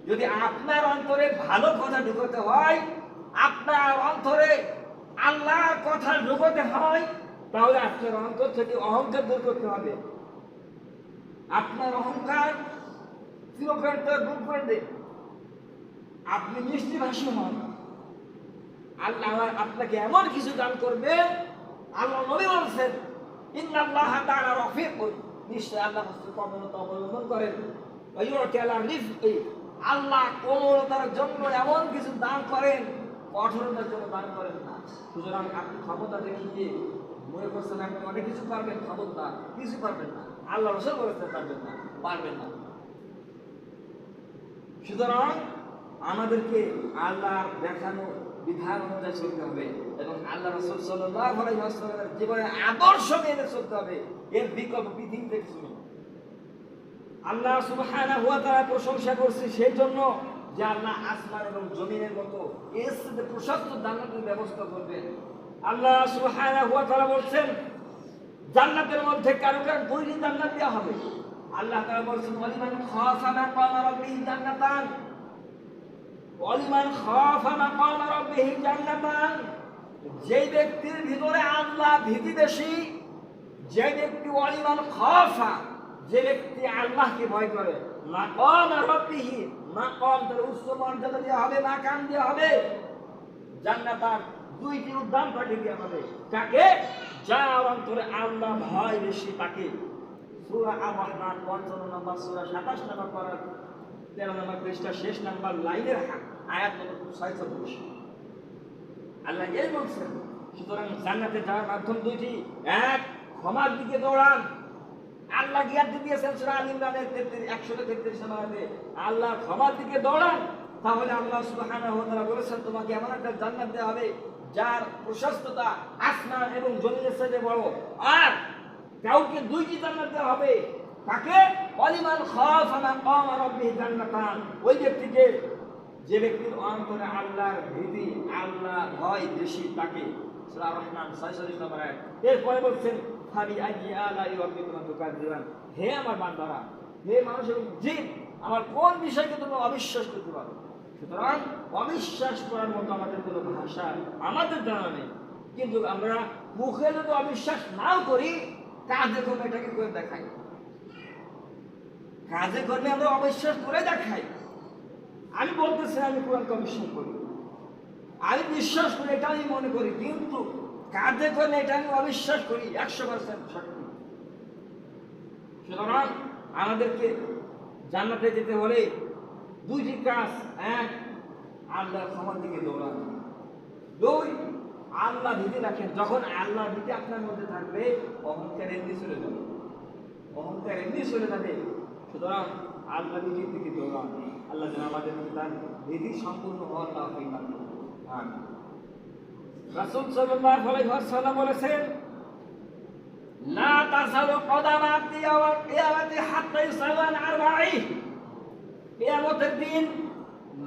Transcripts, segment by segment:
যদি আপনার অন্তরে ভালো কথা ঢুকাতে হয়, আপনার অন্তরে আল্লাহর কথা ঢুকাতে হয়, তাহলে আপনার অন্তর থেকে অহংকার দূর করতে হবে। আপনার অহংকার চিরকালটা দূর করে দেন। আপনি মিষ্টিভাষী হন, আল্লাহ আপনাকে এমন কিছু দান করবে। আল্লাহ নবী বলছেন, ইন্নাল্লাহা তাআলা রাফিকুন, নিশ্চয় আল্লাহ কমলতা অবলম্বন করেন। আল্লাহ কোমলতার জন্য এমন কিছু দান করেন, কঠোরতার জন্য দান করেন না। সুতরাং আপনি ক্ষমতা দেখিয়ে মনে করছেন আপনি অনেক কিছু পারবেন, ক্ষমতা কিছু পারবেন না। আল্লাহ রাসূল বলেছেন পারবেন না। সুতরাং আমাদেরকে আল্লাহর দেখানো বিধান অনুযায়ী চলতে হবে এবং আল্লাহ রাসূল সাল্লাল্লাহু আলাইহি ওয়াসাল্লামের জীবনের আদর্শ মেনে চলতে হবে। এর বিকল্প পৃথিবীতে কিছু নেই। আল্লাহ সুবহানাহু ওয়া তাআলা প্রশংসা করছে সেই জন্য যে আল্লাহ আসমান এবং জমিনের মতো এর সাথে প্রশস্ত জান্নাতের ব্যবস্থা করবেন। আল্লাহ সুবহানাহু ওয়া তাআলা বলছেন জান্নাতের মধ্যে কারো দুইটি জান্নাত দেওয়া হবে। আল্লাহ তাআলা বলছেন ওয়ালিমান খাফা মাকামা রাব্বিহি জান্নাতান, ওয়ালিমান খাফা মাকামা রাব্বিহি জান্নাতান। যে ব্যক্তির ভিতরে আল্লাহ ভীতি বেশি, যে ব্যক্তি ওয়ালিমান খাফা, যে ব্যক্তি আল্লাহকে ভয় করে, মাকামা রাব্বিহি, মাকাম তার উচ্চ মর্যাদা দেওয়া হবে, মাকাম দেওয়া হবে, জান্নাতান দুইটি উদ্যান পাঠিয়ে দেওয়া হবে। কাকে? যার অন্তরে আল্লাহ ভয় বেশি তাকে। সূরা আর-রহমান ৫৫ নম্বর সূরা ২৭ নম্বর পারা ১৩ নম্বর পৃষ্ঠা শেষ নাম্বার লাইনের আয়াত নম্বর ৪৬। আল্লাহ এই বলছেন, সুতরাং জান্নাতে যাওয়ার মাধ্যম দুইটি। এক, ক্ষমার দিকে দৌড়ান। আল্লাহ গ্যারান্টি দিয়েছেন সূরা আল ইমরানের ১৩৩ নম্বরে, আল্লাহ ক্ষমার দিকে দৌড়ান। তাহলে আল্লাহ সুবহানাহু ওয়া তাআলা বলেছেন তোমাকে এমন একটা জান্নাত দেওয়া হবে যার প্রশস্ততা আসমান এবং জমিনের চেয়ে বড়। আর কাউকে দুইটি জান্নাত দেওয়া হবে। কাকে? ওয়ালিমান খাফা মাকামা রাব্বিহি জান্নাতান, ওই ব্যক্তিকে যে ব্যক্তির অন্তরে আল্লাহর ভীতি, আল্লাহ ভয় বেশি তাকে। সূরা আর-রহমান ৪৬ নম্বর আয়াত। এরপরে বলছেন ফাবি আইয়ি আলাই রাব্বিকুমা তুকাজ্জিবান, হে আমার বান্দারা, হে মানুষ এবং জিন, আমার কোন বিষয়কে তুমি অবিশ্বাস করতে পারো? সুতরাং অবিশ্বাস করার মতো আমাদের কোনো ভাষা আমাদের জানা নেই। কিন্তু আমরা মুখে যদি অবিশ্বাস নাও করি, কাজে কর্মে এটাকে করে দেখাই। কাজে কর্মে আমরা অবিশ্বাস করে দেখাই। আমি বলতেছি আমি কোরআনকে অবিশ্বাস করি, আমি বিশ্বাস করি, এটা আমি মনে করি, কিন্তু কাজে কর্মে এটা আমি অবিশ্বাস করি ১০০% সত্যি। সুতরাং আমাদেরকে জান্নাতে যেতে হলে দুইটি কাজ। এক, আল্লাহর ক্ষমার দিকে দৌড়ান। দুই, আল্লাহ ভীতি রাখেন। যখন আল্লাহ ভীতি আপনার মধ্যে থাকবে, অহংকার এমনি চলে যাবে, অহংকার এমনি চলে যাবে। সুতরাং আল্লাহ ভীতির দিকে দৌড়ান। আল্লাহ যেন আমাদের তার ভীতি সম্পূর্ণ হওয়ার তৌফিক দান করুন। আমিন। রাসূল সাল্লাল্লাহু আলাইহি ওয়াসাল্লাম বলেছেন, লা তাযালু কদামা আবদি ইয়াওমাল কিয়ামাতি হাত্তা ইউসালা আন আরবাঈ। কিয়ামতের দিন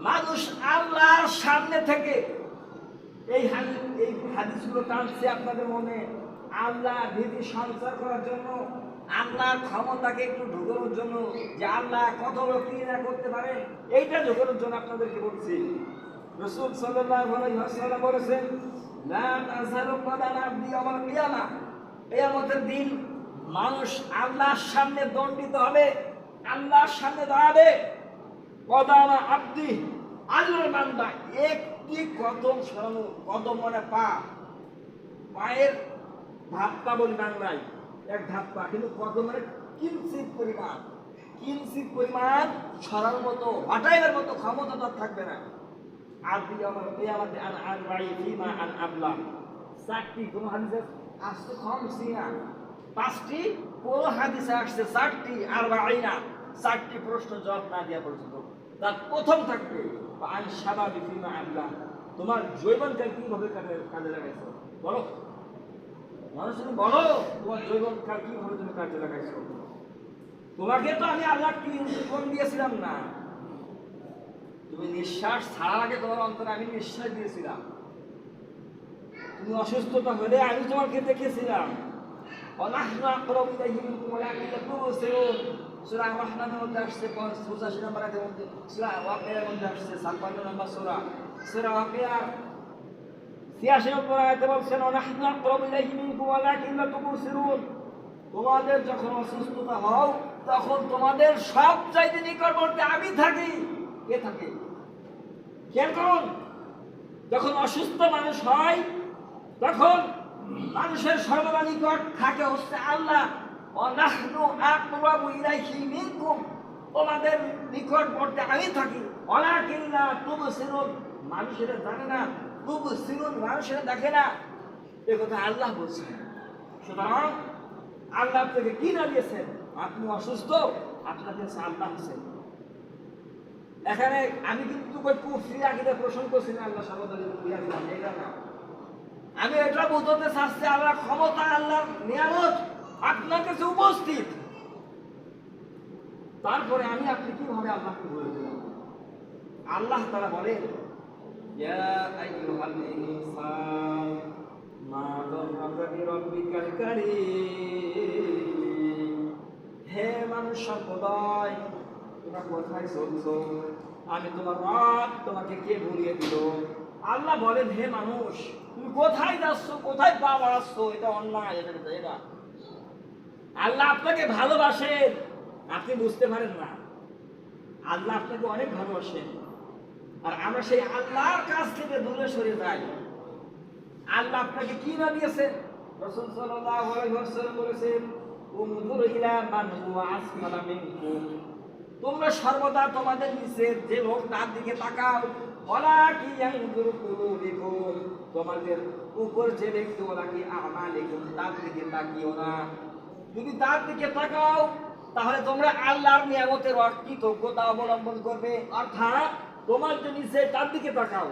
মানুষ আল্লাহর সামনে থেকে, এই হাদিসগুলো টানছে আপনাদের মনে, আল্লাহ ভীতি সঞ্চার করার জন্য, আল্লাহর ক্ষমতাকে একটু ঢুকানোর জন্য, যে আল্লাহ কত বড় কি না করতে পারেন, এইটা ঢুকানোর জন্য আপনাদেরকে বলছি। রাসূল সাল্লাল্লাহু আলাইহি ওয়াসাল্লাম বলেছেন, লা তাযালু কদামা আবদি ইয়াওমাল কিয়ামা, কিয়ামতের দিন মানুষ আল্লাহর সামনে দণ্ডিত হবে, আল্লাহর সামনে দাঁড়াবে। কদামা আবদি, আল্লাহর বান্দা একটি কদম সরানো, কদম মানে পা, পায়ের ধাপ্পা বলি বাংলায়, এক ধাপ্পা, কিন্তু কদম মানে কিঞ্চিত পরিমাণ সরার মতো, হটাইবার মতো ক্ষমতা তার থাকবে না। আবদি আমার কিয়ামতে আন আরবাঈ ফিমা আন আবলা, চারটি কোন হাদিসে আসছে খামসিনা, পাঁচটি কোন হাদিসে আসছে চারটি, আরবাঈনা, চারটি প্রশ্ন জবাব না দেওয়া পর্যন্ত। তার প্রথম থাকবে আন শাবাবি ফিমা আবলা, তোমার যৌবনকাল কিভাবে কাজে লাগাইছো বলো। মানুষ তুমি বলো তোমার যৌবনকাল কিভাবে তুমি কাজে লাগাইছো। তোমাকে তো আমি আল্লাহ কি কোন দিয়েছিলাম না, তুমি নিঃশ্বাস ছাড়ার আগে তোমার অন্তরে আমি নিঃশ্বাস দিয়েছিলাম, তুমি অসুস্থতা হলে আমি তোমাকে দেখেছিলাম। সূরা রহমানের মধ্যে আসছে 85 নম্বর আয়াতের মধ্যে, সূরা ওয়াকিয়ার মধ্যে আসছে 56 নম্বর সূরা, সূরা ওয়াকিয়া 86 নম্বর আয়াতে বলছেন ওয়ানাহনু আকরাবু ইলাইহি মিনকুম ওয়ালাকিন লা তুবসিরুন। তোমাদের যখন অসুস্থতা হও তখন তোমাদের সবচাইতে নিকটবর্তী আমি থাকি। কে থাকে? খেয়াল করুন, যখন অসুস্থ মানুষ হয় তখন মানুষের সর্বদা নিকট থাকে হচ্ছে আল্লাহ। ওয়ানাহনু আকরাবু ইলাইহি মিনকুম, তোমাদের নিকটবর্তী আমি থাকি। ওয়ালাকিন লা তুবসিরুন, মানুষেরা জানে না। তুবসিরুন, মানুষেরা দেখে না। এই কথা আল্লাহ বলছেন। সুতরাং আল্লাহ আপনাকে কি না দিয়েছেন? আপনি অসুস্থ, আপনার কাছে আল্লাহ আছেন। এখানে আমি কিন্তু কুফরি আকীদা পোষণ করছি না, আল্লাহ সর্বদা এটা না। আমি এটা বুঝতে চাচ্ছি আল্লাহ ক্ষমতা, আল্লাহর নিয়ামত আপনার কাছে উপস্থিত। তারপরে আমি আপনি কিভাবে আল্লাহকে বলে দিলাম? আল্লাহ তাআলা বলেন ইয়া আইয়ুহাল ইনসান মা গররাকা বিরাব্বিকাল কারীম। হে মানুষ সম্প্রদায়, তোমরা কোথায় চলছো? আমি তোমার রব, তোমাকে কে ভুলিয়ে দিল? আল্লাহ বলেন হে মানুষ, তুমি কোথায় যাচ্ছ, কোথায় পা বাড়াচ্ছ? এটা অন্যায়, এটা আল্লাহ আপনাকে ভালোবাসেন, আপনি বুঝতে পারেন না। আল্লাহ আপনাকে অনেক ভালোবাসেন, আর আমরা সেই আল্লাহর কাছ থেকে দূরে সরে যাই। আল্লাহ আপনাকে কি না দিয়েছেন? রাসূল সাল্লাল্লাহু আলাইহি ওয়াসাল্লাম বলেছেন উনজুর ইলা মান হুয়া আসফালা মিনকুম, তোমরা সর্বদা তোমাদের নিচে যে লোক তার দিকে তাকাও। ওয়ালা কি ইয়ানজুরু কুলুবিকুম, তোমাদের উপর যে ব্যক্তি ওয়ালা কি আমালিকুম, তার দিকে তাকিও না। যদি তার দিকে তাকাও তাহলে তোমরা আল্লাহর নিয়ামতের কৃতজ্ঞতা অবলম্বন করবে। অর্থাৎ তোমার যে নিচে তার দিকে তাকাও।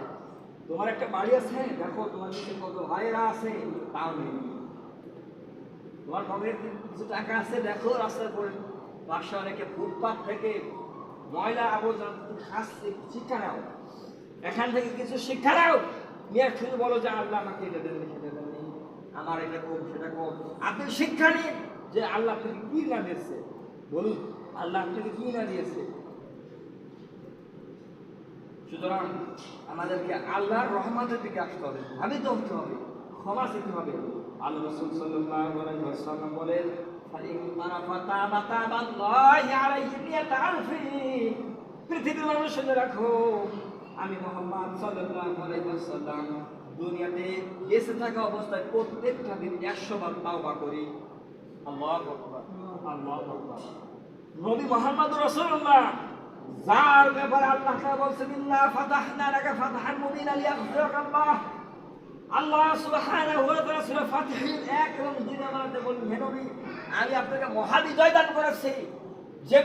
তোমার একটা বাড়ি আছে, দেখো তোমার নিচে কত ভাইয়েরা আছে, তাও নেই। তোমার পকেটে কিছু টাকা আছে, দেখো রাস্তার পরে বাসা অনেকে ফুটপাত থেকে ময়লা আবর্জনা খাচ্ছে, শিক্ষা নাও, এখান থেকে কিছু শিক্ষা নাও। নিয়ে শুধু বলো যে আল্লাহ আমাকে এটা দেন, সেটা দেন, আমার এটা কম, সেটা কম। আপনি শিক্ষা নিন যে আল্লাহ আপনাকে কি না দিয়েছে। বলুন আল্লাহ আপনাকে কি না দিয়েছে। সুতরাং আমাদেরকে আল্লাহর রহমতের দিকে আসতে হবে, ভাবিত হতে হবে, ক্ষমা শিখতে হবে। আল্লাহ রাসূল সাল্লাল্লাহু আলাইহি ওয়াসাল্লাম বলেন পৃথিবীর মানুষ শুনে রাখো, আমি মুহাম্মদ সাল্লাল্লাহু আলাইহি ওয়াসাল্লাম দুনিয়াতে বেঁচে থাকা অবস্থায় প্রত্যেকটা দিন 100 বার তাওবা করি। আল্লাহু আকবার, আল্লাহু আকবার। নবী মুহাম্মদুর রাসূলুল্লাহ যার ব্যাপারে আল্লাহ তাআলা বলেছেন ইন্না ফাতাহনা লাকা ফাতহান মুবিনা লিয়াগফিরাকাল্লাহ। আল্লাহ সুবহানাহু ওয়া তাআলা সূরা ফাতিহের 1 এবং 2 নম্বরে বলেন হে নবী, আমি আপনাকে মহাবিজয় দান করেছি, যে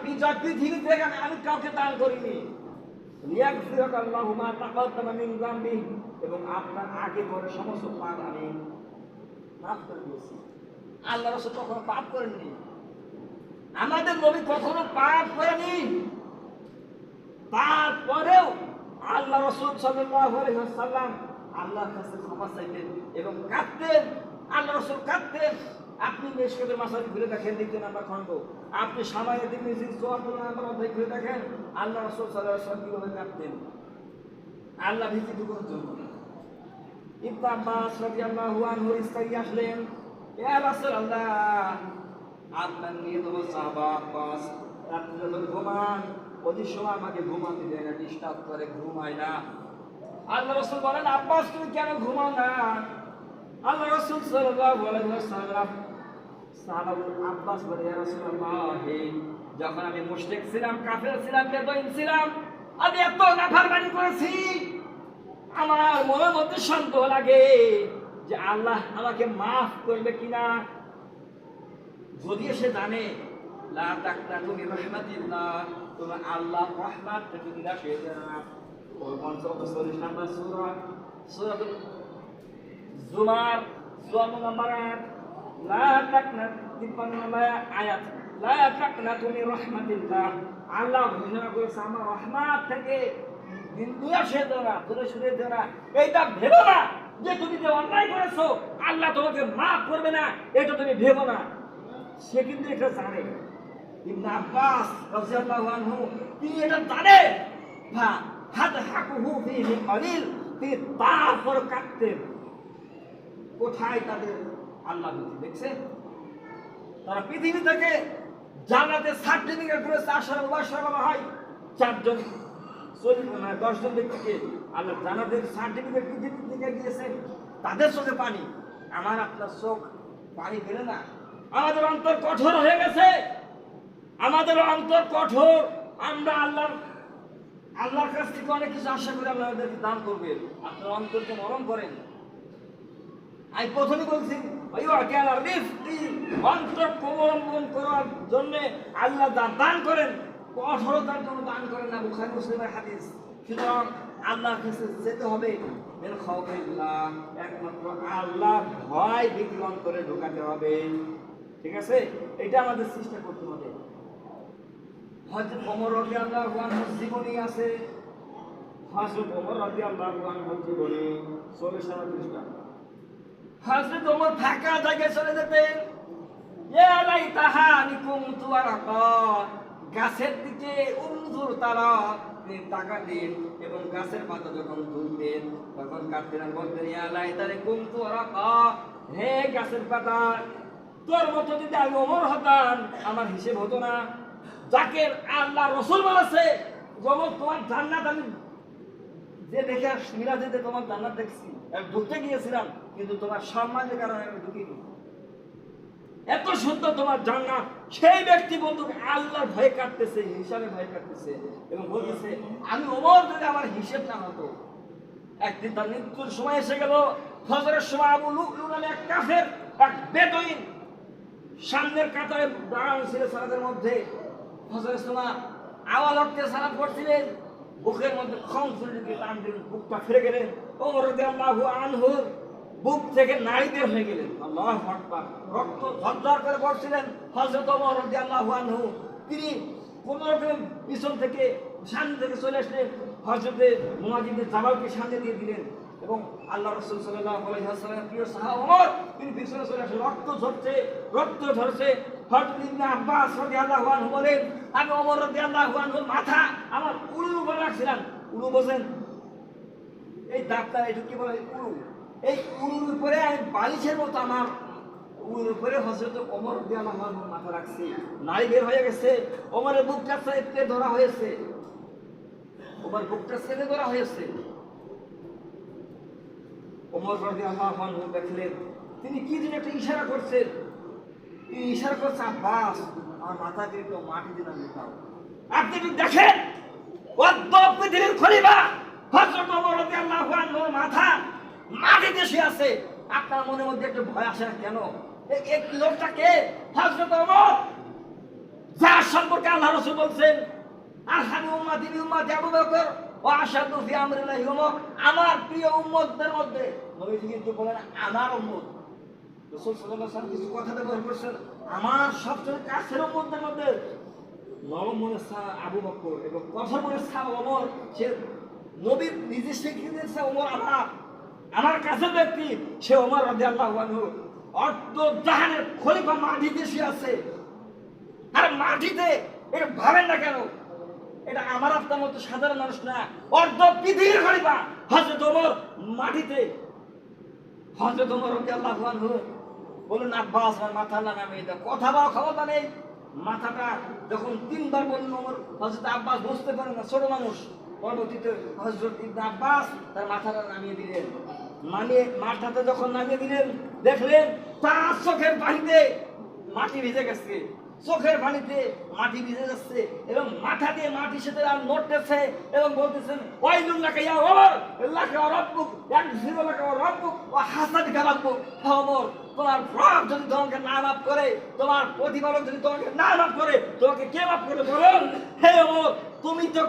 বিজয় পৃথিবী থেকে আমি কাউকে দান করিনি। লিয়াগফিরাকাল্লাহু মা তাকাদ্দামা মিন যামবি, এবং আপনার আগে পরে সমস্ত পাপ আমি মাফ করে দিয়েছি। আল্লাহ রাসূল কখনো পাপ করেননি, আমাদের নবী কখনো পাপ করেনি। তারপরেও আল্লাহ রাসূল সাল্লাল্লাহু আলাইহি ওয়াসাল্লাম আল্লাহর কাছে ক্ষমা চাইতেন এবং কাঁদতেন। আল্লাহ রাসূল কাঁদতেন। আপনি মিশকাতের মাসাল ঘুরে দেখেন, 2 নম্বর খণ্ড, আপনি সামায়ে তিরমিজি 54 নম্বর অধ্যায় ঘুরে দেখেন আল্লাহ রাসূল সাল্লাল্লাহু আলাইহি ওয়াসাল্লাম কিভাবে কাঁদতেন আল্লাহ ভীতি করার জন্য। ইবনে আব্বাস রাদিয়াল্লাহু আনহু ইসতাগি আসলেন, ইয়া রাসূলুল্লাহ, আপনার নিয়ে তো সাহাবা আব্বাস রাত্রে যখন ঘুমান ওই সময় আমাকে ঘুমাতে দেয় না, ডিস্টার্ব করে, ঘুমায় না। আল্লাহ রাসূল বলেন আব্বাস তুমি কেন ঘুমাও না? আল্লাহ রাসূল সাল্লাল্লাহু আলাইহি ওয়াসাল্লাম সাহাবা আব্বাস বলে ইয়া রাসূলুল্লাহ, যখন আমি মুশরিক ছিলাম, কাফের ছিলাম, বেদঈন ছিলাম, আমি এত নাফরমানি করেছি, আমার মনের মধ্যে সন্দেহ লাগে যে আল্লাহ আমাকে মাফ করবে কিনা। যদি সে জানে লা তাকনাতু মির রাহমাতিল্লাহ, তোমরা আল্লাহর রহমত থেকে নিরাশ হয়ে যাবে না। ওই 45 নম্বর সূরা, সূরাতুল জুমার 54 নম্বর আয়াত, লা তাকনাত 53 নম্বর আয়াত, লা তাকনাতু মির রাহমাতিল্লাহ, আল্লাহ ঘোষণা করেছে আমার রহমত থেকে নিরাশ হয়ে যাবে না, দূরে সরে যাবে না। এইটা ভেবো না যে তুমি যে অন্যায় করেছো আল্লাহ তোমাকে মাফ করবে না, এটা তুমি ভেবো না। সে কিন্তু এটা জানে, ইবনে আব্বাস রাদিয়াল্লাহু আনহু তিনি এটা জানেন হাদহাকুহু ফিহি কলিল, তিনি তারপর কাঁদতেন। কোথায় তাদের আল্লাহ ভীতি দেখছেন? তারা পৃথিবী থেকে জান্নাতের সার্টিফিকেট করেছে, আশার উবাসার বলা হয় 4 জন 10 জন ব্যক্তিকে আল্লাহ জান্নাতের সার্টিফিকেট পৃথিবী থেকে দিয়েছেন। তাদের চোখে পানি, আমার আপনার চোখ পানি ফেলে না। আমাদের অন্তর কঠোর হয়ে গেছে, আমাদের অন্তর কঠোর। আমরা আল্লাহর কাছ থেকে অনেক কিছু আশা করে আল্লাহ আমাদেরকে দান করবেন। আপনার অন্তরকে নরম করেন। আমি প্রথমে বলছি অন্তর অবলম্বন করার জন্য আল্লাহ দান করেন, কঠোরতার জন্য দান করেন না। বুখারী মুসলিমের হাদিস। সুতরাং আল্লাহর কাছে যেতে হবে, একমাত্র আল্লাহ ভয় ভীতি অন্তরে ঢোকাতে হবে। ঠিক আছে, এটা আমাদের চেষ্টা করতে হবে। হযরত ওমর রাদিয়াল্লাহু আনহুর জীবনী আছে। হযরত ওমর রাদিয়াল্লাহু আনহুর জীবনী 40 পৃষ্ঠা। হযরত ওমর ফাঁকা জায়গায় চলে যেতেন। ইয়া লাইতাহা নিকুমতু আরাকা, গাছের দিকে উনজুর তারা, তিনি তাকাতেন এবং গাছের পাতা যখন তুলতেন তখন কাঁদতেন আর বলতেন, ইয়া লাইতানি কুমতু আরাকা, হে গাছের পাতা, তোর মতো যদি আমি ওমর হতাম আমার হিসেব হতো না। যাকে আল্লাহ রাসূল বলেছে ওমর তোমার জান্নাত, আমি যে দেখে মিরাজে তোমার জান্নাত দেখছি, আমি ঢুকতে গিয়েছিলাম কিন্তু তোমার সম্মানের কারণে আমি ঢুকিনি। এত সুন্দর তোমার জান্নাত। সেই ব্যক্তি বন্ধু আল্লাহর ভয় কাটতেছে, হিসাবে ভয় কাটতেছে এবং বলতেছে আমি ওমর যদি আমার হিসেব না হতো। একদিন তার মৃত্যুর সময় এসে গেল। ফজরের সময় আবু লুলু নামে এক কাফের, এক বেদুইন সামনের কাতারে দাঁড়ানো ছিল সালাতের মধ্যে। ফজরের সময় আওয়াজ উঠতে সালাত করছিলেন, বুকের মধ্যে খংসুরিকে টান দিলেন, বুকটা ফিরে গেলেন। ওমর রাদিয়াল্লাহু আনহু বুক থেকে নাড়ি বের হয়ে গেলেন। আল্লাহু আকবার, রক্ত ঝরঝর করে পড়ছিলেন। হযরত ওমর রাদিয়াল্লাহু আনহু তিনি কোন রকম পিছন থেকে সামনে থেকে চলে আসলেন, হযরতে মুআয ইবনে জাবালকে সামনে দিয়ে দিলেন এবং আল্লাহ রাসূল সাল্লাল্লাহু আলাইহি ওয়াসাল্লামের প্রিয় সাহাবা ওমর তিনি পিছনে চলে আসলেন। রক্ত ঝরছে। হযরত ইবনে আব্বাস রাদিয়াল্লাহু আনহু বলেন, আমি ওমর রাদিয়াল্লাহু আনহুর মাথা আমার উরুর উপর রাখছিলাম। উরু বোঝেন? এই দাঁতটা এটা কি বলে? উরু। এই উরুর উপরে আমি বালিশের মতো আমার উরুর উপরে হযরত ওমর রাদিয়াল্লাহু আনহুর মাথা রাখছি। নাড়ি বের হয়ে গেছে, ওমরের বুকটা চেপে ধরা হয়েছে, ওমর বুকটা চেপে ধরা হয়েছে। ওমর রাদিয়াল্লাহু আনহু দেখলেন তিনি কি যেন একটা ইশারা করছেন। তিনি ইশারা করছে, আব্বাস আমার মাথাকে একটু মাটি দিন আমি দাও। আপনি একটু দেখেন, পৃথিবীর খলিফা হযরত ওমর রাদিয়াল্লাহু আনহুর মাথা মাটিতে শুয়ে আছে। আপনার মনের মধ্যে একটু ভয় আসে না কেন? এই লোকটা কে? হযরত ওমর, যার সম্পর্কে আল্লাহ রাসূল বলছেন আরহামু উম্মতি বি উম্মতি আবু বকর ওয়া আশাদু ফি আমরিল্লাহি ওমর, আমার প্রিয় উম্মতদের মধ্যে নবীজি কিন্তু বলেন আমার উম্মত। রাসূল সাল্লাল্লাহু আলাইহি ওয়াসাল্লাম কিছু কথা ব্যবহার করেছেন, আমার সবচেয়ে কাছের উম্মতদের মধ্যে নরম মনের সাহাবা আবু বকর এবং কঠোর মনের সাহাবা ওমর। সে নবীর নিজে স্বীকৃতি দিয়েছে ওমর আমার কাছের ব্যক্তি, সে ওমর রাদিয়াল্লাহু আনহু। অর্ধ জাহানের খলিফা মাটিতে শুয়ে আছে, আর মাটিতে এটা ভাবেন না কেন? এটা আমার আপনার মতো সাধারণ মানুষ না, অর্ধ পৃথিবীর খলিফা হযরত ওমর মাটিতে। হযরত ওমর রাদিয়াল্লাহু আনহু বলুন, আব্বাস আমার মাথা নামিয়ে দাও। কথা বলার ক্ষমতা নেই। মাথাটা যখন 3 বার বললেন ওমর, হযরত আব্বাস বুঝতে পারেন না, ছোট মানুষ। পরবর্তীতে হযরত ইবনে আব্বাস তার মাথাটা নামিয়ে দিলেন। মাথাটা যখন নামিয়ে দিলেন দেখলেন তার চোখের পানিতে মাটি ভিজে গেছে, চোখের পানিতে মাটি ভিজে যাচ্ছে এবং মাথা দিয়ে মাটির সাথে আর নড়তেছে এবং বলতেছেন, ওয়াইলুল্লাকা ইয়া ওমর লাকা রাব্বুক ইয়াগফিরু লাকা রাব্বুক ওয়া হাসাবিকা রাব্বুক। ওমর, তোমার রব যদি তোমাকে না মাফ করে, তোমার প্রতিপালক যদি তোমাকে না মাফ করে, তোমাকে কে মাফ করে বলুন? হে ওমর, তুমি তো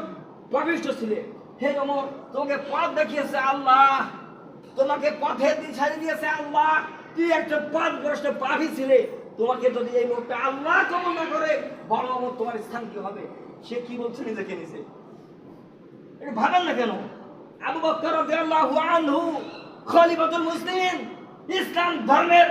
পাপিষ্ঠ ছিলে। হে ওমর, তোমাকে পথ দেখিয়েছে আল্লাহ, তোমাকে পথে দিশারি দিয়েছে আল্লাহ। তুই একটা পথভ্রষ্ট পাপী ছিলে, তোমাকে যদি এই মুহূর্তে আল্লাহ কবুল না করে, বড় ওমর তোমার স্থান কি হবে? সে কি বলছে নিজেকে নিজে? এটা ভাবেন না কেন? আবু বকর রাদিয়াল্লাহু আনহু খলিফাতুল মুসলিমিন, ইসলাম ধর্মের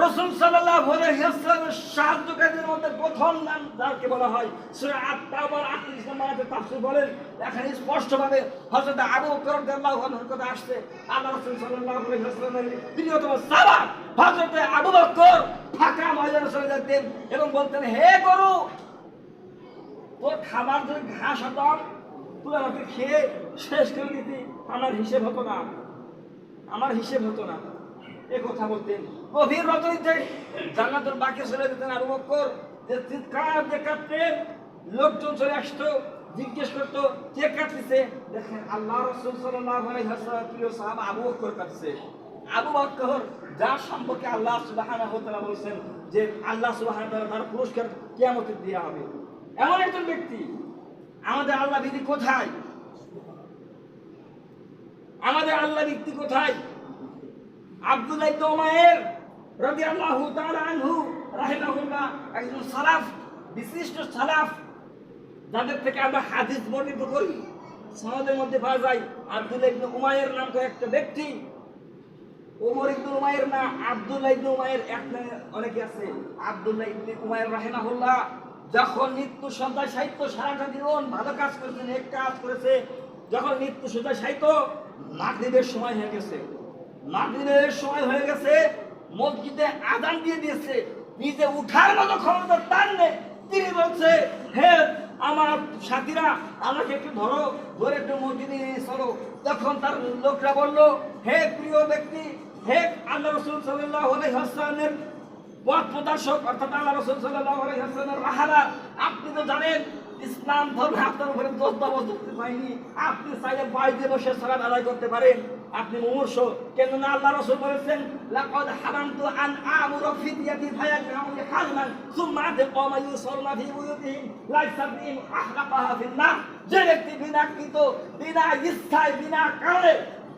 রাসূল সাল্লাল্লাহু আলাইহি ওয়াসাল্লামের সাহায্যকারীদের মধ্যে প্রথম নাম যাকে বলা হয় সূরা আত-তাওবার 38 নম্বর আয়াতে তাফসীর বলেন, এখানে স্পষ্টভাবে হযরত আবু বকর রাদিয়াল্লাহু আনহুর কথা আসছে। আল্লাহ রাসূল সাল্লাল্লাহু আলাইহি ওয়াসাল্লামের প্রিয়তম সাহাবা হযরত আবু বকর ফাঁকা ময়দানে চলে যেতেন এবং বলতেন, হে গরু, তোর খাবার যদি ঘাস হতাম তুই আমাকে খেয়ে শেষ করে দিতি, আমার হিসেব হতো না, আমার হিসেব হতো না। এ কথা বলতেন। গভীর রজনীতে জান্নাতুল বাকি চলে যেতেন আবু বকর, যে চিৎকার যে কাঁদতেন, লোকজন চলে আসতো, জিজ্ঞেস করতো কে কাঁদতেছে। দেখেন আল্লাহ রাসূল সাল্লাল্লাহু আলাইহি ওয়াসাল্লামের প্রিয় সাহাবা আবু বকর কাঁদছে। আবু বকর যার সম্পর্কে আল্লাহ সুবহানাহু ওয়া তাআলা বলেছেন যে আল্লাহ সুবহানাহু ওয়া তাআলা তার পুরস্কার কিয়ামতে দেয়া হবে, এমন একজন ব্যক্তি। আমাদের আল্লাহ বিধি কোথায়? আমাদের আল্লাহ ব্যক্তি কোথায়? আব্দুল্লাহ ইবনে উমাইর রাদিয়াল্লাহু তাআলা আনহু রাহিমাহুল্লাহ একজন সালাফ, বিশিষ্ট সালাফ, যাদের থেকে আমরা হাদিস বর্ণিত করি, সনদের মধ্যে পাওয়া যায় আব্দুল্লাহ ইবনে উমাইর নাম করে একটা ব্যক্তি। ওমর ইবনে উমাইর না, আব্দুল্লাহ ইবনে উমাইর, এক নামে অনেকে আছে। আব্দুল্লাহ ইবনে উমাইর রাহিমাহুল্লাহ যখন মৃত্যু সন্ধ্যায় সাহিত্য, সারাটা জীবন ভালো কাজ করেছেন, এক কাজ করেছে, যখন মৃত্যু সন্ধ্যায় সাহিত্য মাগরিবের সময় হয়ে গেছে, মাগরিবের সময় হয়ে গেছে, মসজিদে আযান দিয়ে দিয়েছে, নিজে উঠার মতো ক্ষমতা তার নেই। তিনি বলছে, হে আমার সাথীরা, আমাকে একটু ধরো, ধরে একটু মসজিদে নিয়ে চলো। তখন তার লোকরা বলল, হে প্রিয় ব্যক্তি, হে আল্লাহ রাসূল সাল্লাল্লাহু আলাইহি ওয়াসাল্লামের পথ প্রদর্শক, অর্থাৎ আল্লাহ রাসূল সাল্লাল্লাহু আলাইহি ওয়াসাল্লামের রাহাবার, আপনি তো জানেন ইসলাম ধর্ম আপনার উপরে জবরদস্তি হয়নি, আপনি চাইলে বাড়িতে বসে সালাত আদায় করতে পারেন, আপনি মুমূর্ষু। কেননা আল্লাহ রাসূল বলেছেন, লাকাদ হারামতু আন আমুরা ফিদিয়াতি ফায়াকরাউনি হালমান সুম্মা আদকামা ইউসাল্লা ফি বুয়ুতিহিম লাইসা বিহিম আহরাকাহা ফিন্নার। যে ব্যক্তি বিনা কৃত, বিনা ইচ্ছায়, বিনা কারণে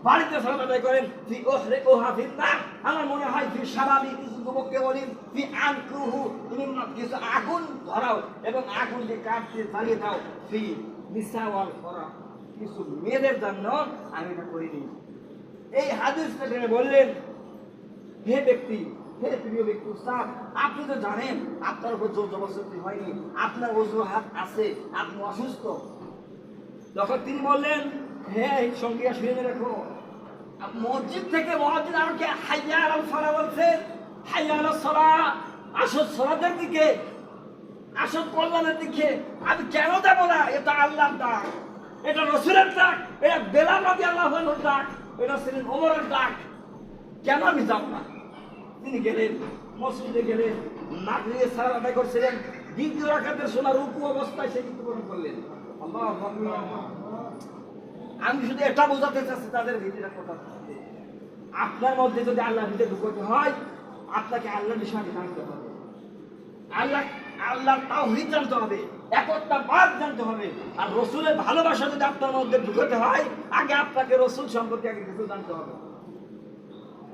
বাড়িতে সালাত আদায় করেন, ফি উহরিকুহা ফিন্নার, আমার মনে হয় ফি শাবাবি, কিছু যুবককে বলেন ফি আনকুহু, তুমি কিছু আগুন ধরাও এবং আগুন দিয়ে কাঠকে জ্বালিয়ে দাও, ফি নিসাওয়াল ফরা, কিছু মেয়েদের জন্য আমি এটা করিনি। এই হাদিসটা তিনি বললেন, হে ব্যক্তি, হে প্রিয় ব্যক্তি, উস্তাদ, আপনি তো জানেন আপনার উপর জোর জবরদস্তি হয়নি, আপনার অজুহাত আছে, আপনি অসুস্থ। তখন তিনি বললেন, হে সঙ্গীরা শুনে রাখো, মসজিদ থেকে মুয়াজ্জিন আমাকে হাইয়া আলাল সালাহ বলছে, হাইয়া আলাস সালাহ, আসো সালাতের দিকে, আসো কল্যাণের দিকে। আমি কেন যাব না? এটা আল্লাহর ডাক, এটা রাসূলের ডাক, এটা বেলাল রাদিয়াল্লাহু আনহুর ডাক, এটা ছিলেন ওমরের ডাক, কেন আমি যাব না? তিনি গেলেন, মসজিদে গেলেন, মাগরিবের সালাত আদায় করছিলেন, দ্বিতীয় রাকাতের সোনা রুকু অবস্থায় সে মৃত্যুবরণ করলেন। আল্লাহু আকবার। আমি শুধু এটা বোঝাতে চাচ্ছি তাদের ভিতরে কথা, আপনার মধ্যে যদি আল্লাহর ভিতরে ঢুকতে হয়, আপনাকে আল্লাহর বিষয়টি জানতে হবে, আল্লাহর তাওহীদ জানতে হবে, একত্ববাদ জানতে হবে। আর রাসূলের ভালোবাসা যদি আপনার মধ্যে ঢুকতে হয়, আগে আপনাকে রাসূল সম্পর্কে আগে কিছু জানতে হবে,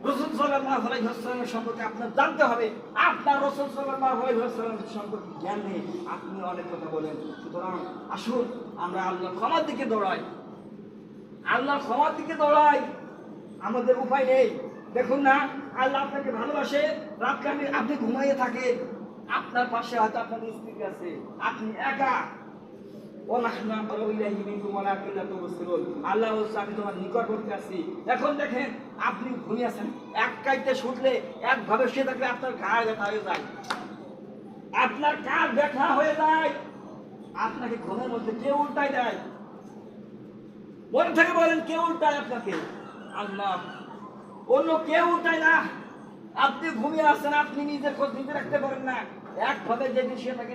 রাসূল সাল্লাল্লাহু আলাইহি ওয়াসাল্লামের সম্পর্কে আপনার জানতে হবে। আপনার রাসূল সাল্লাল্লাহু আলাইহি ওয়াসাল্লাম সম্পর্কে জ্ঞান নেই, আপনি অনেক কথা বলেন। সুতরাং আসুন আমরা আল্লাহর ক্ষমার দিকে দৌড়াই, আল্লাহর ক্ষমার দিকে দৌড়াই, আমাদের উপায় নেই। দেখুন না, আল্লাহ আপনাকে ভালোবাসে, রাতকে আপনি ঘুমাইয়ে থাকেন, আপনার পাশে হয়তো আপনার স্ত্রী আছে, আপনি একা, আল্লাহ বলছে আমি তোমার নিকটবর্তী আছি। এখন দেখেন আপনি ঘুমিয়ে আছেন, এক কাইতে শুটলে, একভাবে শুয়ে থাকলে আপনার ঘাড় ব্যথা হয়ে যায়, আপনার কাঁধ ব্যথা হয়ে যায়, আপনাকে ঘুমের মধ্যে কে উল্টাই দেয়? মন থেকে বলেন, কে উল্টায় আপনাকে? আল্লাহ, অন্য কেউ উল্টায় না। আপনি ঘুমিয়ে আছেন, আপনি নিজের খোঁজ নিজে রাখতে পারেন না, একভাবে যেদিন শুয়ে থাকেন